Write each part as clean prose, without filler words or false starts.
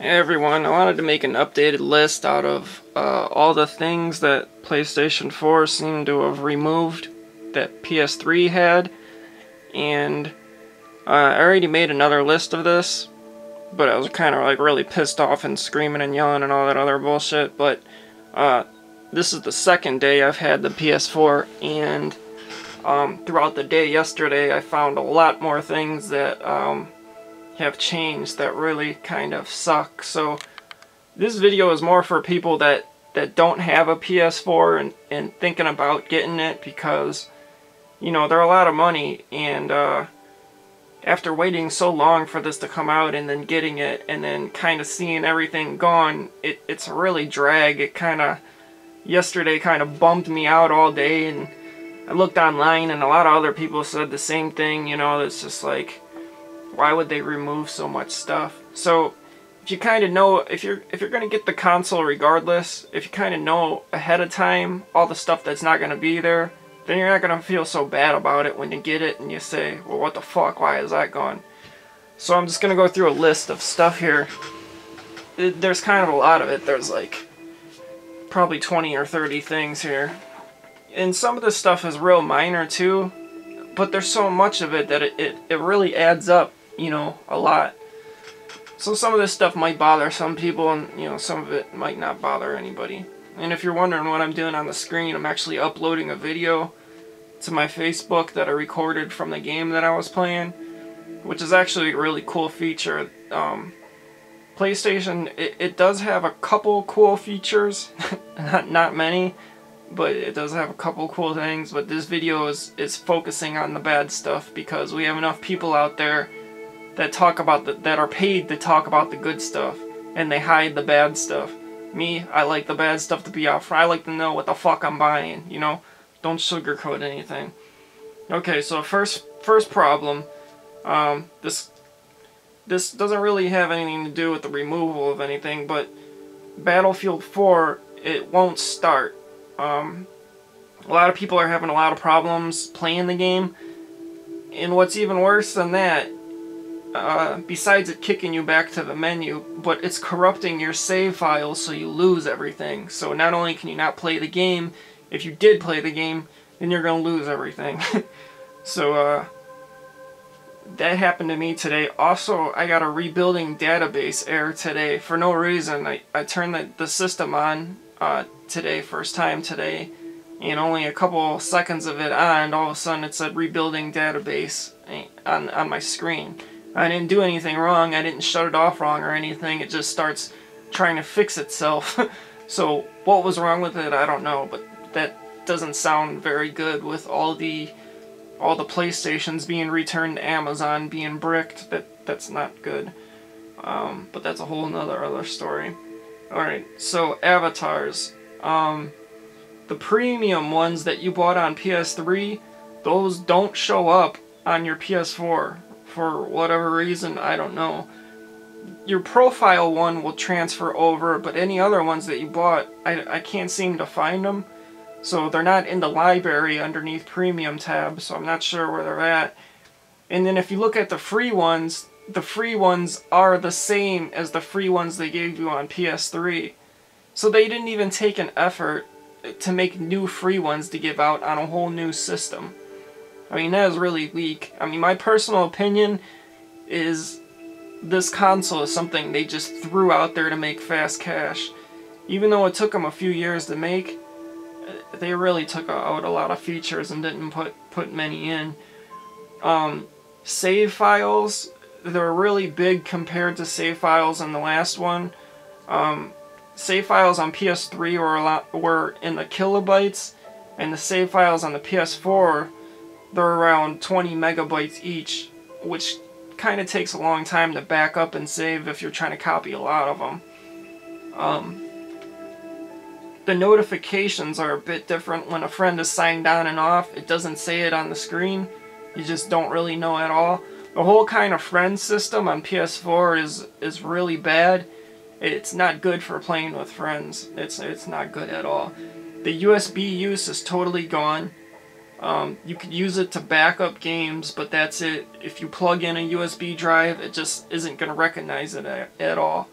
Hey everyone, I wanted to make an updated list out of all the things that PlayStation 4 seemed to have removed that PS3 had, and I already made another list of this, but I was kind of like really pissed off and screaming and yelling and all that other bullshit, but this is the second day I've had the PS4, and throughout the day yesterday I found a lot more things that have changed that really kind of suck. So this video is more for people that don't have a PS4 and thinking about getting it, because you know they're a lot of money, and after waiting so long for this to come out and then getting it and then kind of seeing everything gone, it's a really drag. It kind of yesterday kind of bummed me out all day, and I looked online and a lot of other people said the same thing. You know, it's just like, why would they remove so much stuff? So if you kind of know, if you're going to get the console regardless, if you kind of know ahead of time all the stuff that's not going to be there, then you're not going to feel so bad about it when you get it and you say, well, what the fuck, why is that gone? So I'm just going to go through a list of stuff here. There's kind of a lot of it. There's like probably 20 or 30 things here. And some of this stuff is real minor too, but there's so much of it that it really adds up, you know, a lot. So some of this stuff might bother some people, and you know, some of it might not bother anybody. And if you're wondering what I'm doing on the screen, I'm actually uploading a video to my Facebook that I recorded from the game that I was playing, which is actually a really cool feature. PlayStation, it does have a couple cool features, not many, but it does have a couple cool things. But this video is focusing on the bad stuff, because we have enough people out there that talk about that are paid to talk about the good stuff, and they hide the bad stuff. Me, I like the bad stuff to be out front. I like to know what the fuck I'm buying, you know? Don't sugarcoat anything. Okay, so first problem, this doesn't really have anything to do with the removal of anything, but Battlefield 4, it won't start. A lot of people are having a lot of problems playing the game, and what's even worse than that, besides it kicking you back to the menu, but it's corrupting your save files so you lose everything. So not only can you not play the game, if you did play the game, then you're gonna lose everything. So that happened to me today. Also, I got a rebuilding database error today for no reason. I turned the system on today, first time today, and only a couple seconds of it on, all of a sudden it said rebuilding database on my screen. I didn't do anything wrong, I didn't shut it off wrong or anything, it just starts trying to fix itself. So what was wrong with it, I don't know, but that doesn't sound very good with all the PlayStations being returned to Amazon being bricked. That's not good. But that's a whole other story. Alright, so avatars. The premium ones that you bought on PS3, those don't show up on your PS4. For whatever reason, I don't know. Your profile one will transfer over, but any other ones that you bought, I can't seem to find them. So they're not in the library underneath premium tab, so I'm not sure where they're at. And then if you look at the free ones are the same as the free ones they gave you on PS3. So they didn't even take an effort to make new free ones to give out on a whole new system. I mean, that is really weak. I mean, my personal opinion is this console is something they just threw out there to make fast cash. Even though it took them a few years to make, they really took out a lot of features and didn't put many in. Save files, they're really big compared to save files in the last one. Save files on PS3 were in the kilobytes, and the save files on the PS4, they're around 20 megabytes each, which kind of takes a long time to back up and save if you're trying to copy a lot of them. The notifications are a bit different. When a friend is signed on and off, it doesn't say it on the screen. You just don't really know at all. The whole kind of friend system on PS4 is really bad. It's not good for playing with friends. It's not good at all. The USB use is totally gone. You could use it to back up games, but that's it. If you plug in a USB drive, it just isn't going to recognize it at all.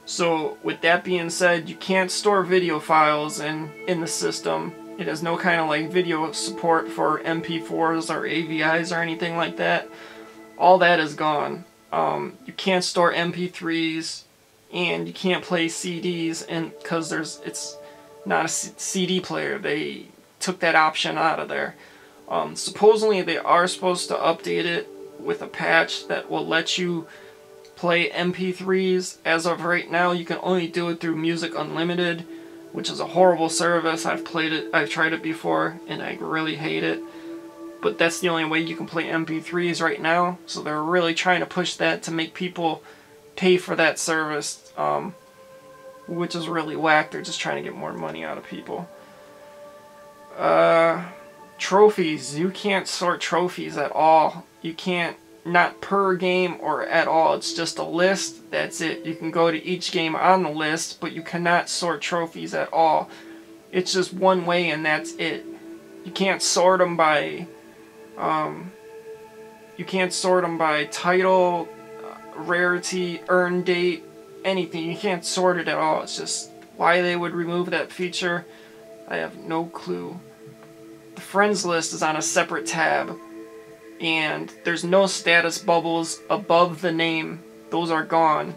So with that being said, you can't store video files in the system. It has no kind of like video support for MP4s or AVIs or anything like that. All that is gone. You can't store MP3s, and you can't play CDs, and because it's not a CD player. They took that option out of there. Supposedly they are supposed to update it with a patch that will let you play MP3s. As of right now, you can only do it through Music Unlimited, which is a horrible service. I've tried it before, and I really hate it. But that's the only way you can play MP3s right now, so they're really trying to push that to make people pay for that service, which is really whack. They're just trying to get more money out of people. Trophies. You can't sort trophies at all. You can't, not per game or at all. It's just a list. That's it. You can go to each game on the list, but you cannot sort trophies at all. It's just one way, and that's it. You can't sort them by title, rarity, earn date, anything. You can't sort it at all. It's just why they would remove that feature, I have no clue. The friends list is on a separate tab, and there's no status bubbles above the name. Those are gone.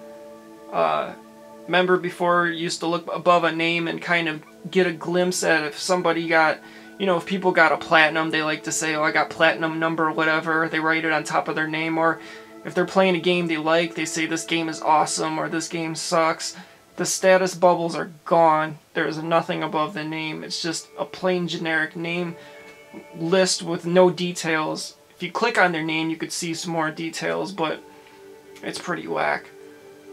Remember before you used to look above a name and kind of get a glimpse at if somebody got, if people got a platinum, they like to say, oh, I got platinum number, whatever. They write it on top of their name. Or if they're playing a game they like, they say this game is awesome or this game sucks. The status bubbles are gone. There's nothing above the name. It's just a plain generic name list with no details. If you click on their name, you could see some more details, but it's pretty whack.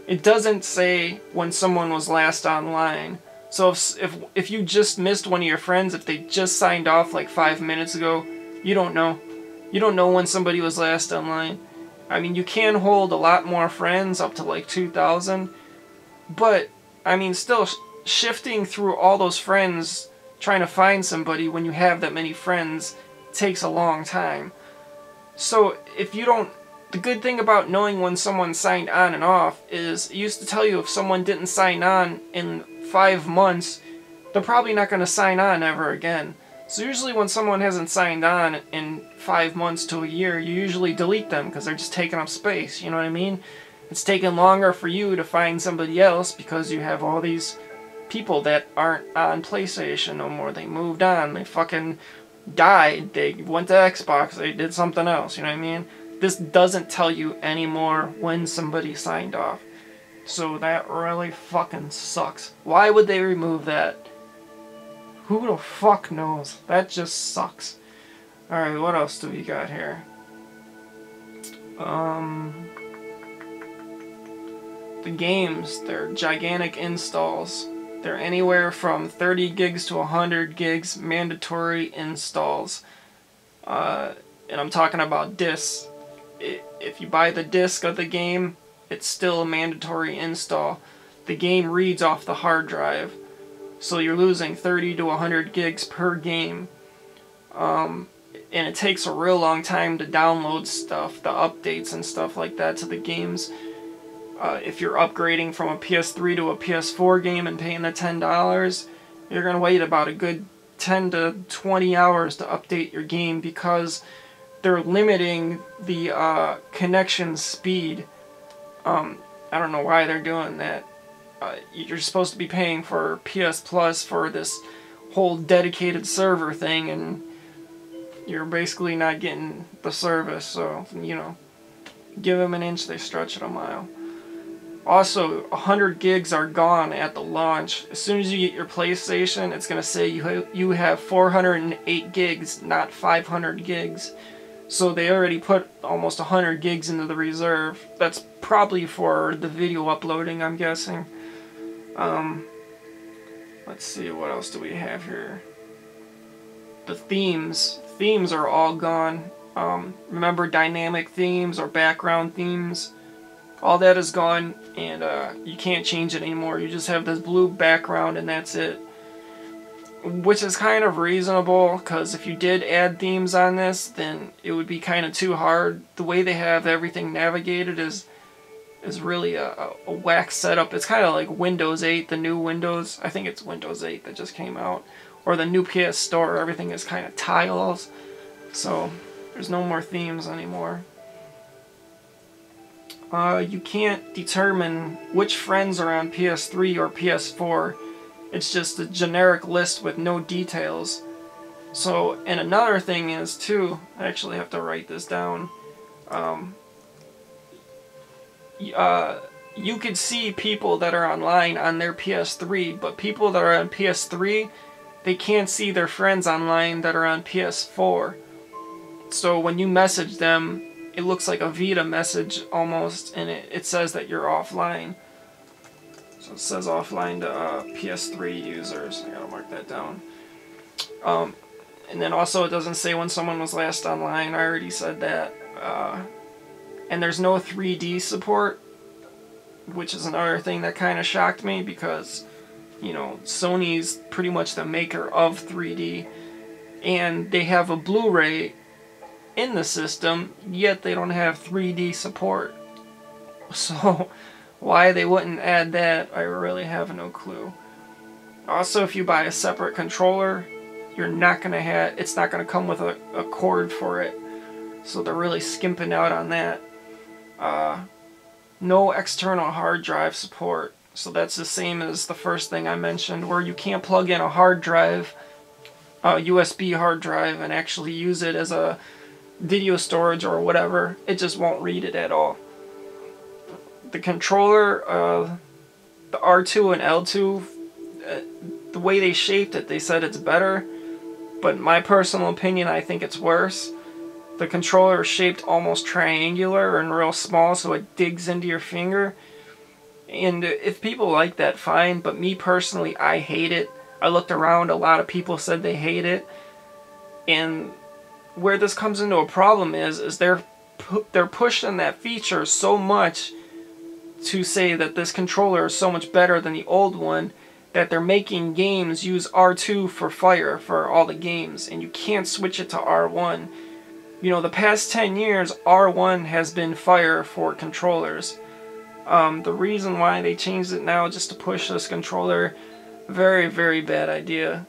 It doesn't say when someone was last online. So if you just missed one of your friends, if they just signed off like 5 minutes ago, you don't know. You don't know when somebody was last online. I mean, you can hold a lot more friends, up to like 2,000. But, I mean, still, shifting through all those friends, trying to find somebody when you have that many friends, takes a long time. So, if you don't... The good thing about knowing when someone signed on and off is, it used to tell you if someone didn't sign on in 5 months, they're probably not going to sign on ever again. So usually when someone hasn't signed on in 5 months to a year, you usually delete them because they're just taking up space, you know what I mean? It's taking longer for you to find somebody else because you have all these people that aren't on PlayStation no more. They moved on, they fucking died, they went to Xbox, they did something else, you know what I mean? This doesn't tell you anymore when somebody signed off. So that really fucking sucks. Why would they remove that? Who the fuck knows? That just sucks. Alright, what else do we got here? The games, they're gigantic installs. They're anywhere from 30 gigs to 100 gigs mandatory installs. And I'm talking about discs. If you buy the disc of the game, it's still a mandatory install. The game reads off the hard drive, so you're losing 30 to 100 gigs per game. And it takes a real long time to download stuff, the updates and stuff like that to the games. If you're upgrading from a PS3 to a PS4 game and paying the $10, you're going to wait about a good 10 to 20 hours to update your game because they're limiting the connection speed. I don't know why they're doing that. You're supposed to be paying for PS Plus for this whole dedicated server thing, and you're basically not getting the service, so, give them an inch, they stretch it a mile. Also, 100 gigs are gone at the launch. As soon as you get your PlayStation, it's going to say you have 408 gigs, not 500 gigs. So they already put almost 100 gigs into the reserve. That's probably for the video uploading, I'm guessing. Let's see, what else do we have here? The themes. Themes are all gone. Remember dynamic themes or background themes? All that is gone, and you can't change it anymore. You just have this blue background and that's it. Which is kind of reasonable, because if you did add themes on this, then it would be kind of too hard. The way they have everything navigated is is really a whack setup. It's kind of like Windows 8, the new Windows. I think it's Windows 8 that just came out. Or the new PS Store, everything is kind of tiles. So there's no more themes anymore. You can't determine which friends are on PS3 or PS4. It's just a generic list with no details. So, and another thing is too, I actually have to write this down. You could see people that are online on their PS3, but people that are on PS3, they can't see their friends online that are on PS4. So when you message them, it looks like a Vita message almost, and it says that you're offline. So it says offline to PS3 users. I gotta mark that down. And then also it doesn't say when someone was last online. I already said that. And there's no 3D support, which is another thing that kind of shocked me because, you know, Sony's pretty much the maker of 3D, and they have a Blu-ray in the system, yet they don't have 3D support. So why they wouldn't add that, I really have no clue. Also, if you buy a separate controller, you're not gonna have, it's not gonna come with a cord for it. So they're really skimping out on that. No external hard drive support. So that's the same as the first thing I mentioned, where you can't plug in a hard drive, a USB hard drive, and actually use it as a video storage or whatever. It just won't read it at all. The controller, the R2 and L2, the way they shaped it, they said it's better, but in my personal opinion, I think it's worse. The controller is shaped almost triangular and real small, so it digs into your finger. And if people like that, fine, but me personally, I hate it. I looked around, a lot of people said they hate it. And where this comes into a problem is they're pushing that feature so much to say that this controller is so much better than the old one that they're making games use R2 for fire for all the games, and you can't switch it to R1. You know, the past 10 years, R1 has been fire for controllers. The reason why they changed it now just to push this controller, very, very bad idea.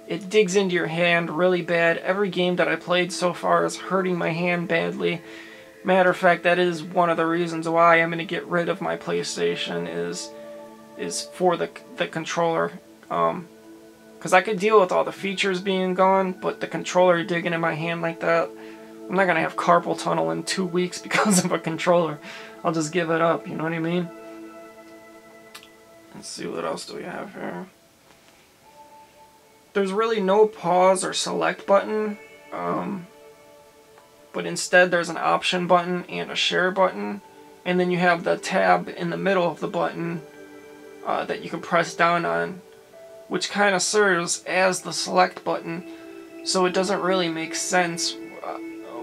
It digs into your hand really bad. Every game that I played so far is hurting my hand badly. Matter of fact, that is one of the reasons why I'm going to get rid of my PlayStation is for the controller. Because I could deal with all the features being gone, but the controller digging in my hand like that, I'm not going to have carpal tunnel in 2 weeks because of a controller. I'll just give it up, you know what I mean? Let's see, what else do we have here? There's really no pause or select button, but instead there's an option button and a share button, and then you have the tab in the middle of the button that you can press down on, which kind of serves as the select button, so it doesn't really make sense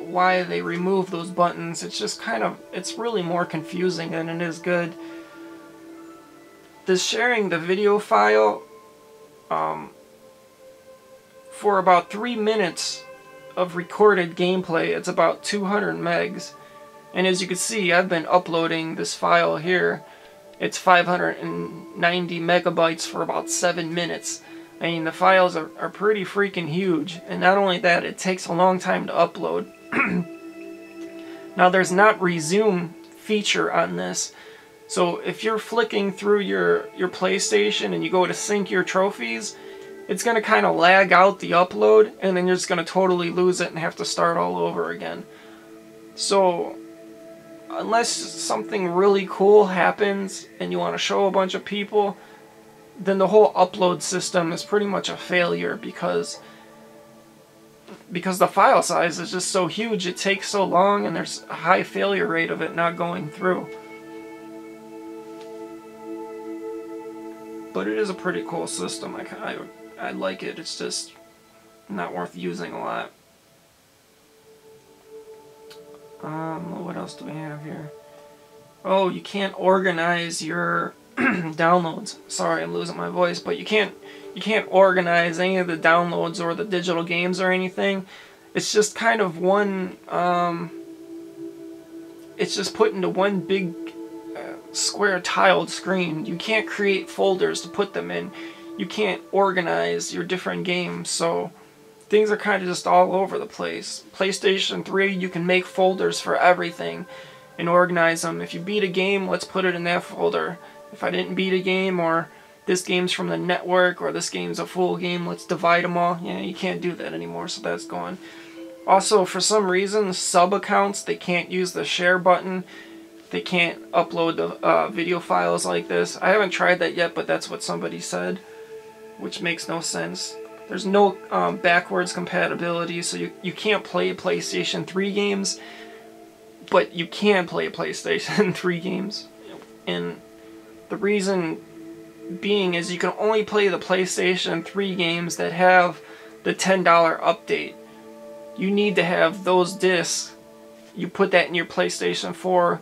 why they remove those buttons. It's just kind of, it's really more confusing than it is good. This sharing the video file, for about 3 minutes of recorded gameplay, it's about 200 megs. And as you can see, I've been uploading this file here. It's 590 megabytes for about 7 minutes. I mean, the files are pretty freaking huge. And not only that, it takes a long time to upload. Now, there's not resume feature on this. So if you're flicking through your PlayStation and you go to sync your trophies, it's going to kind of lag out the upload, and then you're just going to totally lose it and have to start all over again. So unless something really cool happens and you want to show a bunch of people, then the whole upload system is pretty much a failure because the file size is just so huge, it takes so long, and there's a high failure rate of it not going through. But it is a pretty cool system. I like it. It's just not worth using a lot. What else do we have here? Oh, you can't organize your downloads. Sorry, I'm losing my voice, but you can't organize any of the downloads or the digital games or anything. It's just kind of one. It's just put into one big square tiled screen. You can't create folders to put them in. You can't organize your different games, so things are kind of just all over the place. PlayStation 3, you can make folders for everything and organize them. If you beat a game, let's put it in that folder. If I didn't beat a game, or this game's from the network, or this game's a full game, let's divide them all. Yeah, you can't do that anymore, so that's gone. Also, for some reason, sub accounts, they can't use the share button. They can't upload the video files like this. I haven't tried that yet, but that's what somebody said, which makes no sense. There's no backwards compatibility, so you can't play PlayStation 3 games, but you can play PlayStation 3 games. And the reason being is you can only play the PlayStation 3 games that have the $10 update. You need to have those discs. You put that in your PlayStation 4,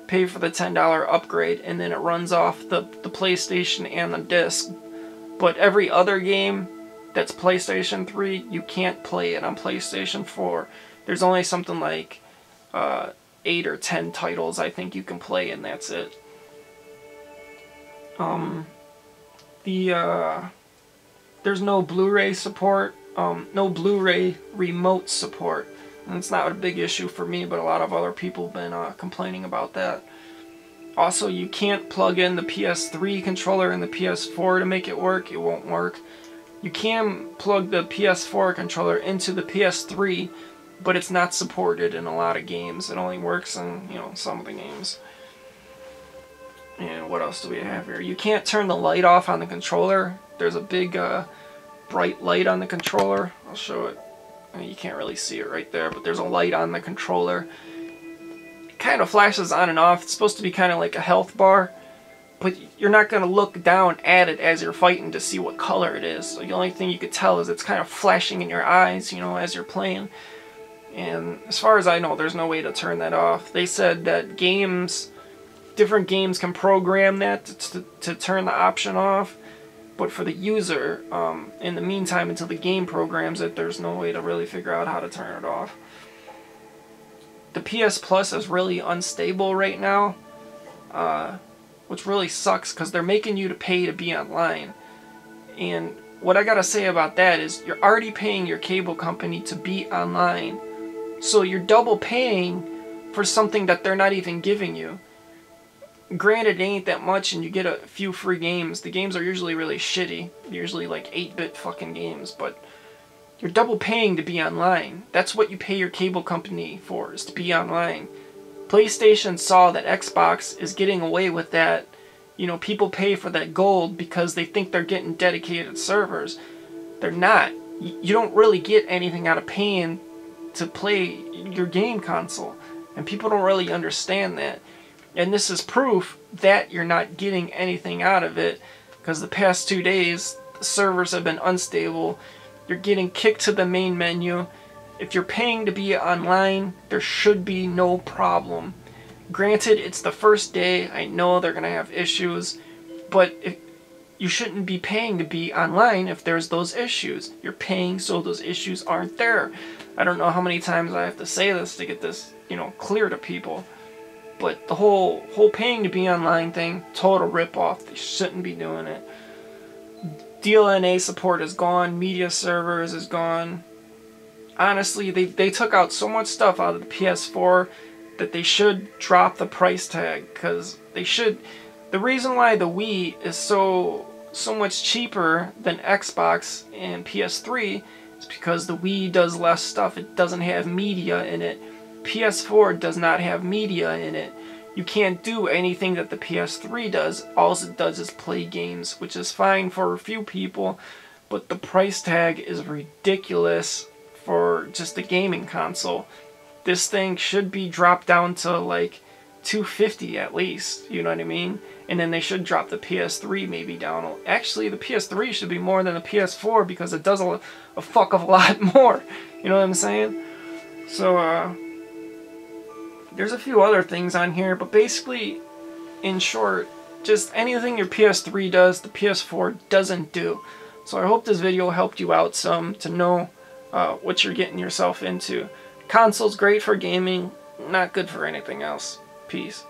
pay for the $10 upgrade, and then it runs off the PlayStation and the disc. But every other game that's PlayStation 3, you can't play it on PlayStation 4. There's only something like 8 or 10 titles I think you can play, and that's it. There's no Blu-ray support, no Blu-ray remote support. And it's not a big issue for me, but a lot of other people have been complaining about that. Also, you can't plug in the PS3 controller and the PS4 to make it work. It won't work. You can plug the PS4 controller into the PS3, but it's not supported in a lot of games. It only works in, some of the games. And what else do we have here? You can't turn the light off on the controller. There's a big bright light on the controller. I'll show it. You can't really see it right there, but there's a light on the controller. It kind of flashes on and off. It's supposed to be kind of like a health bar, but you're not going to look down at it as you're fighting to see what color it is. So the only thing you could tell is it's kind of flashing in your eyes, as you're playing. And as far as I know, there's no way to turn that off. They said that different games can program that to turn the option off. But for the user, in the meantime, until the game programs it, there's no way to really figure out how to turn it off. The PS Plus is really unstable right now, which really sucks because they're making you to pay to be online. And what I gotta say about that is you're already paying your cable company to be online, so you're double paying for something that they're not even giving you. Granted, it ain't that much and you get a few free games. The games are usually really shitty. Usually like 8-bit fucking games, but you're double paying to be online. That's what you pay your cable company for, is to be online. PlayStation saw that Xbox is getting away with that. People pay for that gold because they think they're getting dedicated servers. They're not. You don't really get anything out of paying to play your game console. And people don't really understand that. And this is proof that you're not getting anything out of it, because the past 2 days, the servers have been unstable. You're getting kicked to the main menu. If you're paying to be online, there should be no problem. Granted, it's the first day. I know they're going to have issues, but you shouldn't be paying to be online if there's those issues. You're paying so those issues aren't there. I don't know how many times I have to say this to get this, clear to people. But the whole paying to be online thing, total ripoff. They shouldn't be doing it. DLNA support is gone. Media servers is gone. Honestly, they took out so much stuff out of the PS4 that they should drop the price tag. Because they should. The reason why the Wii is so much cheaper than Xbox and PS3 is because the Wii does less stuff. It doesn't have media in it. PS4 does not have media in it. You can't do anything that the PS3 does. All it does is play games, which is fine for a few people, but the price tag is ridiculous for just a gaming console. This thing should be dropped down to like $250 at least, you know what I mean? And then they should drop the PS3 maybe down. Actually, the PS3 should be more than the PS4 because it does a fuck of a lot more. You know what I'm saying? So, there's a few other things on here, but basically, in short, just anything your PS3 does, the PS4 doesn't do. So I hope this video helped you out some to know what you're getting yourself into. Console's great for gaming, not good for anything else. Peace.